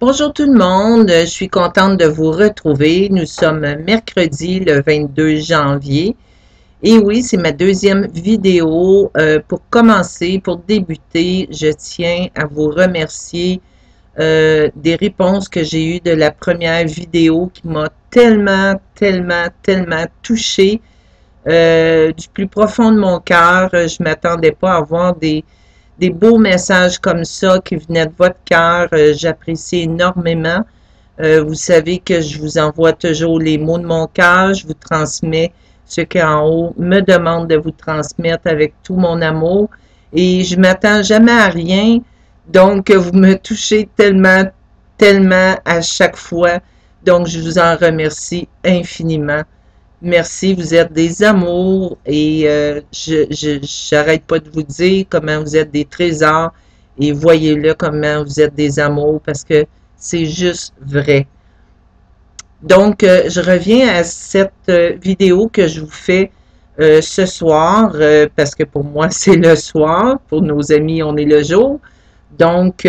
Bonjour tout le monde, je suis contente de vous retrouver. Nous sommes mercredi le 22 janvier et oui, c'est ma deuxième vidéo. Pour commencer, pour débuter, je tiens à vous remercier des réponses que j'ai eues de la première vidéo qui m'a tellement touchée. Du plus profond de mon cœur, je ne m'attendais pas à avoir des beaux messages comme ça qui venaient de votre cœur. J'apprécie énormément. Vous savez que je vous envoie toujours les mots de mon cœur. Je vous transmets ce qu'en haut me demande de vous transmettre avec tout mon amour. Et je m'attends jamais à rien. Donc, vous me touchez tellement à chaque fois. Donc, je vous en remercie infiniment. Merci, vous êtes des amours et j'arrête pas de vous dire comment vous êtes des trésors et voyez-le comment vous êtes des amours parce que c'est juste vrai. Donc, je reviens à cette vidéo que je vous fais ce soir parce que pour moi, c'est le soir. Pour nos amis, on est le jour. Donc,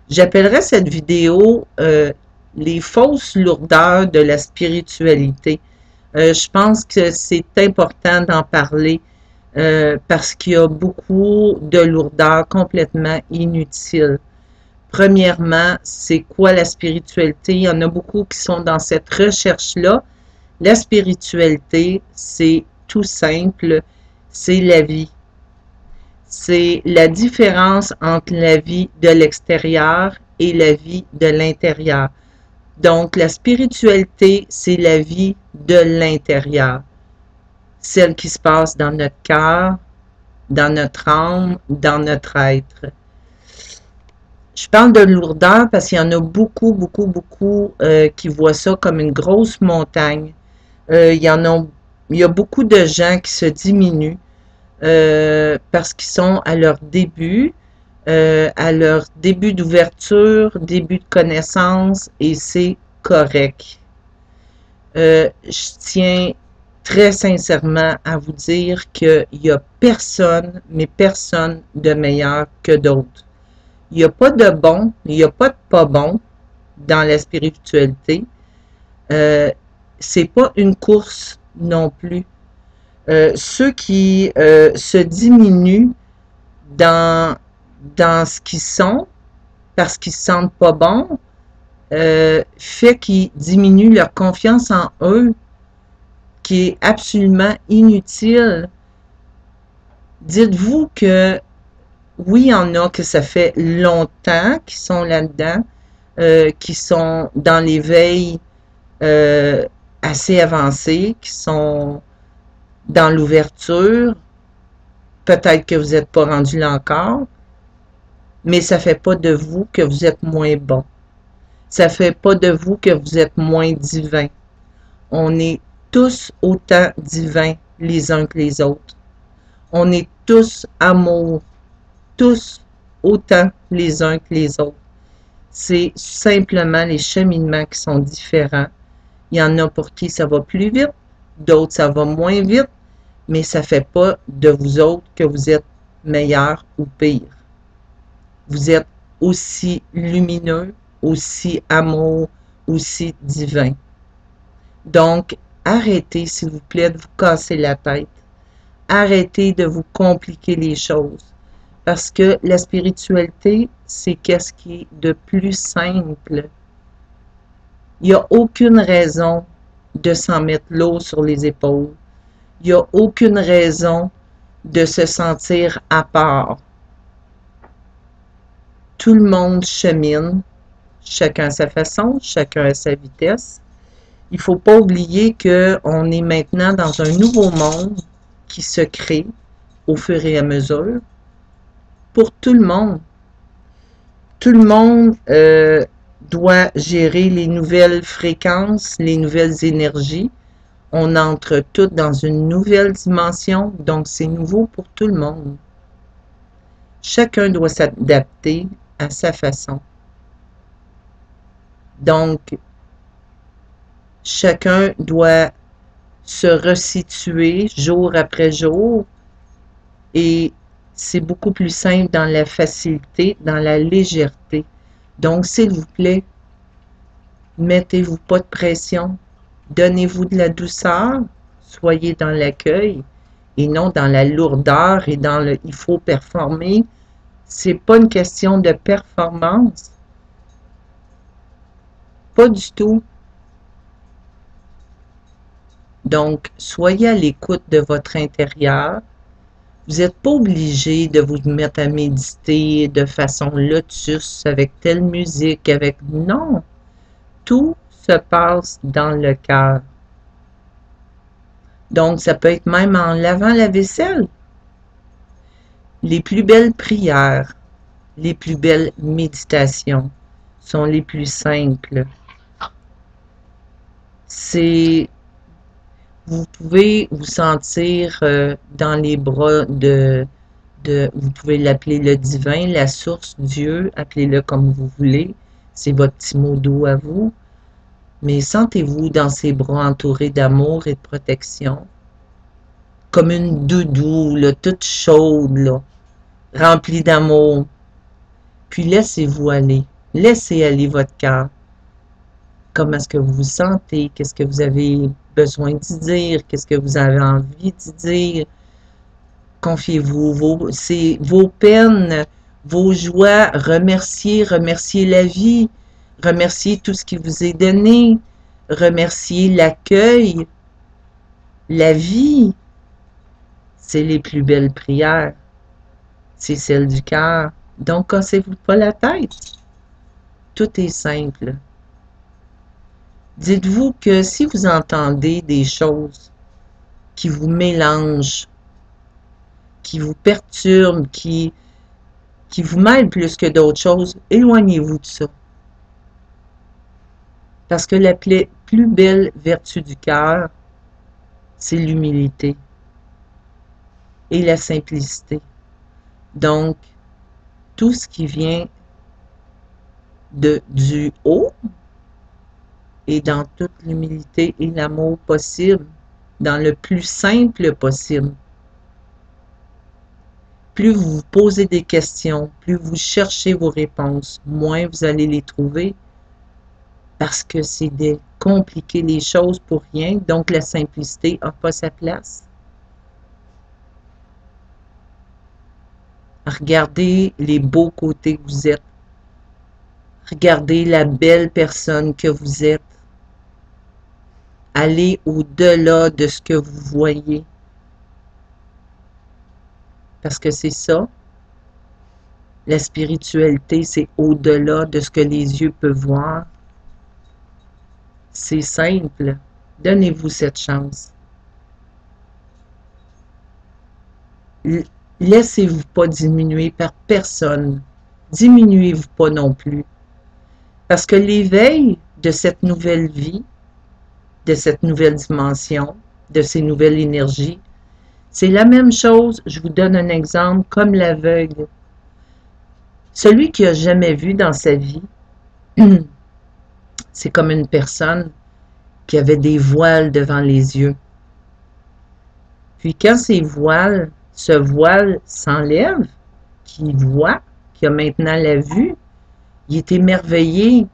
j'appellerai cette vidéo les fausses lourdeurs de la spiritualité. Je pense que c'est important d'en parler parce qu'il y a beaucoup de lourdeurs complètement inutiles. Premièrement, c'est quoi la spiritualité? Il y en a beaucoup qui sont dans cette recherche-là. La spiritualité, c'est tout simple, c'est la vie. C'est la différence entre la vie de l'extérieur et la vie de l'intérieur. Donc, la spiritualité, c'est la vie de l'intérieur, celle qui se passe dans notre cœur, dans notre âme, dans notre être. Je parle de lourdeur parce qu'il y en a beaucoup qui voient ça comme une grosse montagne. Il y a beaucoup de gens qui se diminuent parce qu'ils sont à leur début d'ouverture, début de connaissance, et c'est correct. Je tiens très sincèrement à vous dire qu'il n'y a personne, mais personne de meilleur que d'autres. Il n'y a pas de bon, il n'y a pas de pas bon dans la spiritualité. C'est pas une course non plus. Ceux qui se diminuent dans ce qu'ils sont parce qu'ils se sentent pas bons, fait qu'ils diminuent leur confiance en eux, qui est absolument inutile. Dites-vous que oui, il y en a que ça fait longtemps qu'ils sont là-dedans, qui sont dans l'éveil assez avancé, qui sont dans l'ouverture. Peut-être que vous n'êtes pas rendu là encore, mais ça ne fait pas de vous que vous êtes moins bon. Ça ne fait pas de vous que vous êtes moins divin. On est tous autant divins les uns que les autres. On est tous amour, tous autant les uns que les autres. C'est simplement les cheminements qui sont différents. Il y en a pour qui ça va plus vite, d'autres ça va moins vite, mais ça ne fait pas de vous autres que vous êtes meilleur ou pire. Vous êtes aussi lumineux, aussi amour, aussi divin. Donc, arrêtez, s'il vous plaît, de vous casser la tête. Arrêtez de vous compliquer les choses. Parce que la spiritualité, c'est qu'est-ce qui est de plus simple. Il n'y a aucune raison de s'en mettre l'eau sur les épaules. Il n'y a aucune raison de se sentir à part. Tout le monde chemine, chacun à sa façon, chacun à sa vitesse. Il ne faut pas oublier qu'on est maintenant dans un nouveau monde qui se crée au fur et à mesure pour tout le monde. Tout le monde doit gérer les nouvelles fréquences, les nouvelles énergies. On entre toutes dans une nouvelle dimension, donc c'est nouveau pour tout le monde. Chacun doit s'adapter à sa façon. Donc, chacun doit se resituer jour après jour et c'est beaucoup plus simple dans la facilité, dans la légèreté. Donc, s'il vous plaît, mettez-vous pas de pression. Donnez-vous de la douceur. Soyez dans l'accueil et non dans la lourdeur et dans le « il faut performer ». C'est pas une question de performance. Pas du tout. Donc, soyez à l'écoute de votre intérieur. Vous n'êtes pas obligé de vous mettre à méditer de façon lotus, avec telle musique, avec... Non! Tout se passe dans le cœur. Donc, ça peut être même en lavant la vaisselle. Les plus belles prières, les plus belles méditations sont les plus simples. C'est... Vous pouvez vous sentir dans les bras vous pouvez l'appeler le divin, la source, Dieu, appelez-le comme vous voulez. C'est votre petit mot doux à vous. Mais sentez-vous dans ses bras entourés d'amour et de protection. Comme une doudou, là, toute chaude, là, remplie d'amour. Puis laissez-vous aller. Laissez aller votre cœur. Comment est-ce que vous vous sentez? Qu'est-ce que vous avez besoin d'y dire? Qu'est-ce que vous avez envie d'y dire? Confiez-vous vos peines, vos joies. Remerciez la vie. Remerciez tout ce qui vous est donné. Remerciez l'accueil. La vie. C'est les plus belles prières. C'est celle du cœur. Donc, cassez-vous pas la tête. Tout est simple. Dites-vous que si vous entendez des choses qui vous mélangent, qui vous perturbent, qui vous mêlent plus que d'autres choses, éloignez-vous de ça. Parce que la plus belle vertu du cœur, c'est l'humilité et la simplicité. Donc, tout ce qui vient du haut et dans toute l'humilité et l'amour possible, dans le plus simple possible. Plus vous vous posez des questions, plus vous cherchez vos réponses, moins vous allez les trouver, parce que c'est de compliquer les choses pour rien, donc la simplicité n'a pas sa place. Regardez les beaux côtés que vous êtes. Regardez la belle personne que vous êtes. Allez au-delà de ce que vous voyez. Parce que c'est ça. La spiritualité, c'est au-delà de ce que les yeux peuvent voir. C'est simple. Donnez-vous cette chance. Laissez-vous pas diminuer par personne. Diminuez-vous pas non plus. Parce que l'éveil de cette nouvelle vie, de cette nouvelle dimension, de ces nouvelles énergies, c'est la même chose, je vous donne un exemple, comme l'aveugle. Celui qui n'a jamais vu dans sa vie, c'est comme une personne qui avait des voiles devant les yeux. Puis quand ce voile s'enlève, qu'il voit, qu'il a maintenant la vue, il est émerveillé.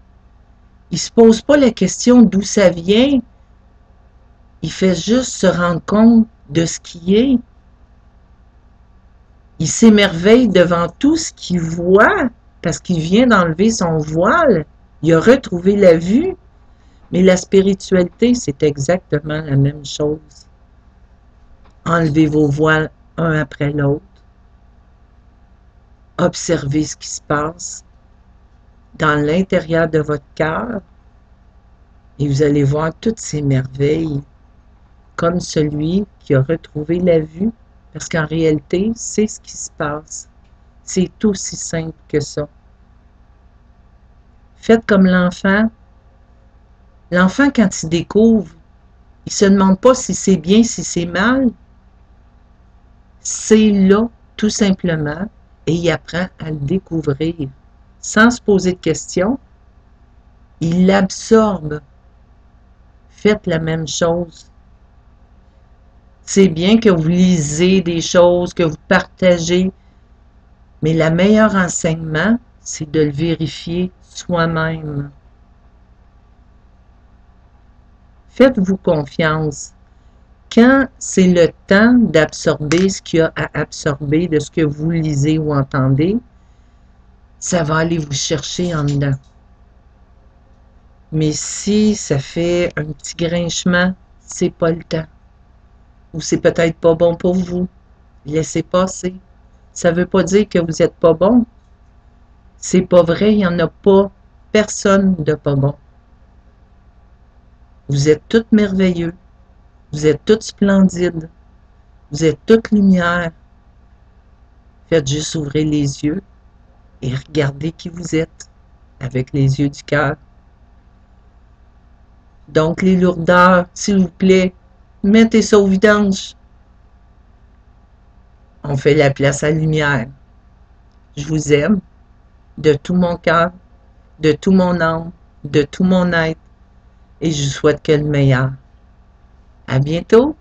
Il ne se pose pas la question d'où ça vient. Il fait juste se rendre compte de ce qui est. Il s'émerveille devant tout ce qu'il voit parce qu'il vient d'enlever son voile. Il a retrouvé la vue. Mais la spiritualité, c'est exactement la même chose. Enlevez vos voiles un après l'autre. Observez ce qui se passe dans l'intérieur de votre cœur et vous allez voir toutes ces merveilles comme celui qui a retrouvé la vue, parce qu'en réalité, c'est ce qui se passe. C'est aussi simple que ça. Faites comme l'enfant. L'enfant, quand il découvre, il ne se demande pas si c'est bien, si c'est mal. C'est là, tout simplement, et il apprend à le découvrir. Sans se poser de questions, il l'absorbe. Faites la même chose. C'est bien que vous lisez des choses, que vous partagez, mais le meilleur enseignement, c'est de le vérifier soi-même. Faites-vous confiance. Quand c'est le temps d'absorber ce qu'il y a à absorber de ce que vous lisez ou entendez, ça va aller vous chercher en dedans. Mais si ça fait un petit grinchement, c'est pas le temps. Ou c'est peut-être pas bon pour vous. Laissez passer. Ça veut pas dire que vous n'êtes pas bon. C'est pas vrai, il n'y en a pas personne de pas bon. Vous êtes toutes merveilleux. Vous êtes toutes splendides. Vous êtes toute lumière. Faites juste ouvrir les yeux et regardez qui vous êtes avec les yeux du cœur. Donc, les lourdeurs, s'il vous plaît, mettez ça au vidange. On fait la place à la lumière. Je vous aime de tout mon cœur, de tout mon âme, de tout mon être et je vous souhaite que le meilleur. À bientôt!